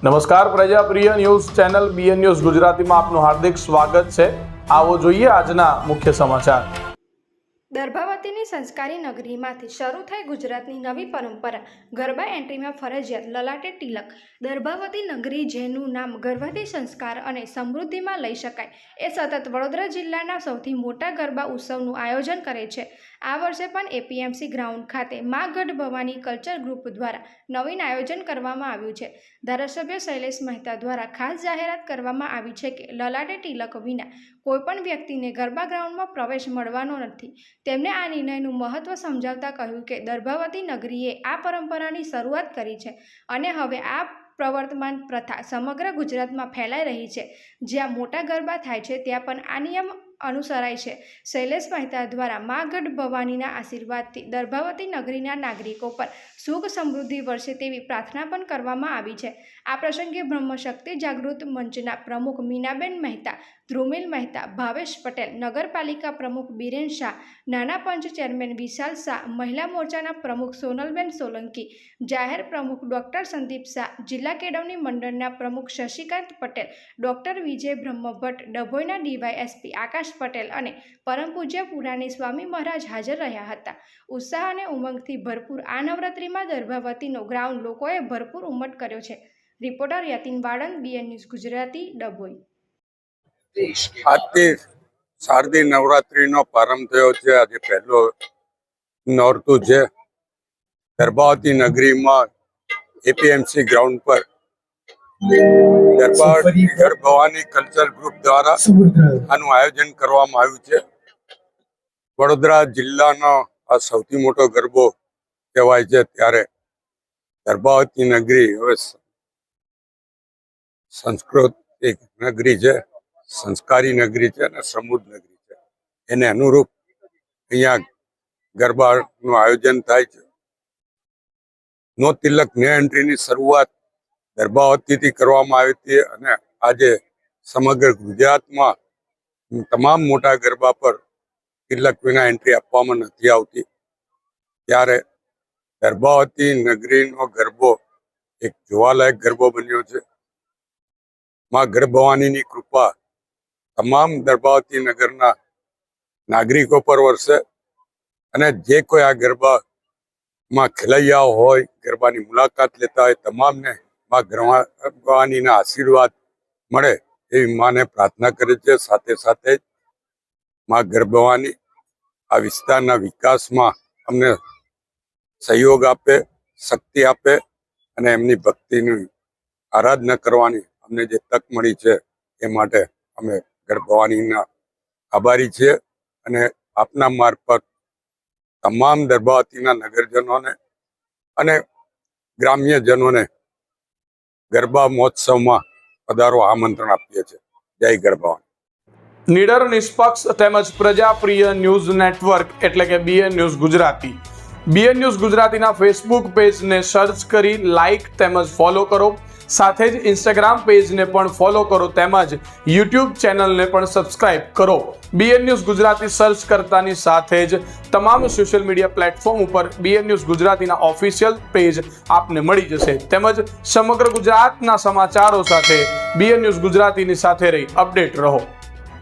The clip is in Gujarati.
નમસ્કાર પ્રજાપ્રિય ન્યૂઝ ચેનલ બીએન ન્યૂઝ ગુજરાતીમાં આપનું હાર્દિક સ્વાગત છે। આવો જોઈએ આજના મુખ્ય સમાચાર। દર્ભાવતીની સંસ્કારી નગરીમાંથી શરૂ થઈ ગુજરાતની નવી પરંપરા ગરબા એન્ટ્રીમાં ફરજિયાત લલાટે તિલક। દર્ભાવતી નગરી જેનું નામ ગર્ભવતી સંસ્કાર અને સમૃદ્ધિમાં લઈ શકાય એ સતત વડોદરા જિલ્લાના સૌથી મોટા ગરબા ઉત્સવનું આયોજન કરે છે। આ વર્ષે પણ એપીએમસી ગ્રાઉન્ડ ખાતે મા ગઢ ભવાની કલ્ચર ગ્રુપ દ્વારા નવીન આયોજન કરવામાં આવ્યું છે। ધારાસભ્ય શૈલેષ મહેતા દ્વારા ખાસ જાહેરાત કરવામાં આવી છે કે લલાટે તિલક વિના કોઈપણ વ્યક્તિને ગરબા ગ્રાઉન્ડમાં પ્રવેશ મળવાનો નથી। તેમણે આ નિર્ણયનું મહત્વ સમજાવતા કહ્યું કે દર્ભાવતી નગરીએ આ પરંપરાની શરૂઆત કરી છે અને હવે આ પ્રવર્તમાન પ્રથા સમગ્ર ગુજરાતમાં ફેલાઈ રહી છે। જ્યાં મોટા ગરબા થાય છે ત્યાં પણ આ નિયમ અનુસરાય છે। શૈલેષ મહેતા દ્વારા મા ગઢ ભવાનીના આશીર્વાદથી દર્ભાવતી નગરીના નાગરિકો પર સુખ સમૃદ્ધિ વરસે તેવી પ્રાર્થના પણ કરવામાં આવી છે। આ પ્રસંગે બ્રહ્મશક્તિ જાગૃત મંચના પ્રમુખ મીનાબેન મહેતા, ધ્રુમિલ મહેતા, ભાવેશ પટેલ, નગરપાલિકા પ્રમુખ બિરેન શાહ, નાના પંચ ચેરમેન વિશાલ શાહ, મહિલા મોરચાના પ્રમુખ સોનલબેન સોલંકી, જાહેર પ્રમુખ ડોક્ટર સંદીપ શાહ, જિલ્લા કેળવણી મંડળના પ્રમુખ શશિકાંત પટેલ, ડોક્ટર વિજય બ્રહ્મભટ્ટ, ડભોઈના ડીવાયએસપી આકાશ પટેલ અને પરમ પૂજ્ય પુરાણી સ્વામી મહારાજ હાજર રહ્યા હતા। ઉત્સાહ અને ઉમંગથી ભરપૂર આ નવરાત્રિમાં દર્ભાવતીનો ગ્રાઉન્ડ લોકોએ ભરપૂર ઉમટ કર્યો છે। Reporter Yatin Vadan, BN news Gujarati, Dabhoi. આજથી શારદીય નવરાત્રીનો પ્રારંભ થયો છે। આજે પહેલો નોરતું છે। દર્ભાવતી નગરીમાં એપીએમસી ગ્રાઉન્ડ પર ગઢ ભવાની કલ્ચર ગ્રુપ દ્વારા આનું આયોજન કરવામાં આવ્યું છે। વડોદરા જિલ્લાનો આ સૌથી મોટો ગરબો કહેવાય છે, ત્યારે દર્ભાવતી નગરી હવે સાંસ્કૃતિક નગરી છે, સંસ્કારી નગરી છે અને સમૃદ્ધ નગરી છે। એને અનુરૂપ અહીંયા ગરબાનું આયોજન થાય છે। નો તિલક નો એન્ટ્રીની શરૂઆત દર્ભાવતીથી કરવામાં આવી હતી અને આજે સમગ્ર ગુજરાતમાં તમામ મોટા ગરબા પર તિલક વિના એન્ટ્રી આપવામાં નથી આવતી। ત્યારે દર્ભાવતી નગરીનો ગરબો એક જોવાલાયક ગરબો બન્યો છે। માં ગઢ ભવાનીની કૃપા તમામ દર્ભાવતી નગરના નાગરિકો પર વરસે અને જે કોઈ આ ગરબામાં ખેલૈયાઓ હોય, ગરબાની મુલાકાત લેતા હોય, તમામને માં ગઢ ભવાનીના આશીર્વાદ મળે એવી માને પ્રાર્થના કરે છે। સાથે સાથે માં ગઢ ભવાની આ વિસ્તારના વિકાસમાં અમને સહયોગ આપે, શક્તિ આપે અને એમની ભક્તિની આરાધના કરવાની અમને જે તક મળી છે એ માટે અમે ગઢ ભવાનીના આભારી છીએ અને આપના મારફત તમામ દર્ભાવતીના નગરજનોને અને ગ્રામ્યજનોને ગરબા મહોત્સવમાં પધારવા આમંત્રણ આપીએ છીએ। જય ગઢ ભવાની। નિડર, નિષ્પક્ષ તેમજ પ્રજાપ્રિય ન્યૂઝ નેટવર્ક એટલે કે BN news Gujarati. BN news ગુજરાતીના ફેસબુક પેજને સર્ચ કરી લાઇક તેમજ ફોલો કરો। સાથે જ ઇન્સ્ટાગ્રામ પેજને પણ ફોલો કરો તેમજ યુટ્યુબ ચેનલને પણ સબસ્ક્રાઇબ કરો। બીએન ન્યૂઝ ગુજરાતી સર્ચ કરતાની સાથે જ તમામ સોશિયલ મીડિયા પ્લેટફોર્મ ઉપર બીએન ન્યૂઝ ગુજરાતીના ઓફિશિયલ પેજ આપને મળી જશે। તેમજ સમગ્ર ગુજરાતના સમાચારો સાથે બીએન ન્યૂઝ ગુજરાતીની સાથે રહી અપડેટ રહો।